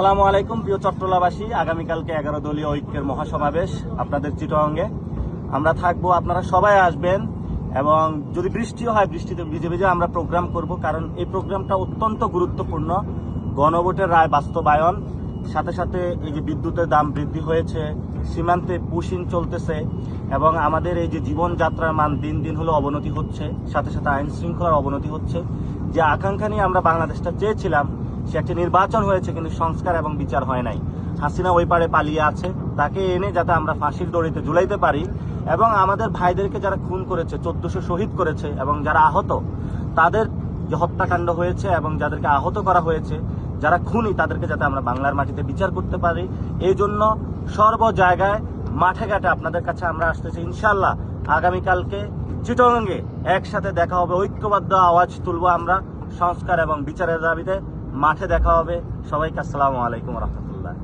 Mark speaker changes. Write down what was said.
Speaker 1: আসসালামু আলাইকুম প্রিয় চট্টলাবাসী, আগামীকালকে 11 দলীয় ঐক্যের মহাসমাবেশ আপনাদের চিটাগাংয়ে আমরা থাকবো। আপনারা সবাই আসবেন এবং যদি বৃষ্টিও হয় বৃষ্টিতে ভিজে ভিজে আমরা প্রোগ্রাম করব, কারণ এই প্রোগ্রামটা অত্যন্ত গুরুত্বপূর্ণ। গণভোটের রায় বাস্তবায়ন, সাথে সাথে এই যে বিদ্যুতের দাম বৃদ্ধি হয়েছে, সীমান্তে পুশিং চলতেছে এবং আমাদের এই যে জীবনযাত্রার মান দিন দিন হলো অবনতি হচ্ছে, সাথে সাথে আইন শৃঙ্খলার অবনতি হচ্ছে। যে আকাঙ্ক্ষা নিয়ে আমরা বাংলাদেশটা চেয়েছিলাম, সে একটি নির্বাচন হয়েছে কিন্তু সংস্কার এবং বিচার হয় নাই। হাসিনা ওই পারে পালিয়ে আছে, তাকে এনে যাতে আমরা ফাঁসির দড়িতে ঝুলাইতে পারি এবং আমাদের ভাইদেরকে যারা খুন করেছে, 1400 শহীদ করেছে এবং যারা আহত, তাদের যে হত্যাকাণ্ড হয়েছে এবং যাদেরকে আহত করা হয়েছে, যারা খুনি, তাদেরকে যাতে আমরা বাংলার মাটিতে বিচার করতে পারি, এই জন্য সর্ব জায়গায় মাঠে ঘাটে আপনাদের কাছে আমরা আসতেছি। ইনশাল্লাহ আগামীকালকে চিটাগাংয়ে একসাথে দেখা হবে, ঐক্যবদ্ধ আওয়াজ তুলবো আমরা সংস্কার এবং বিচারের দাবিতে। মাঠে দেখা হবে। সবাইকে আসসালামু আলাইকুম রহমতুল্লাহ।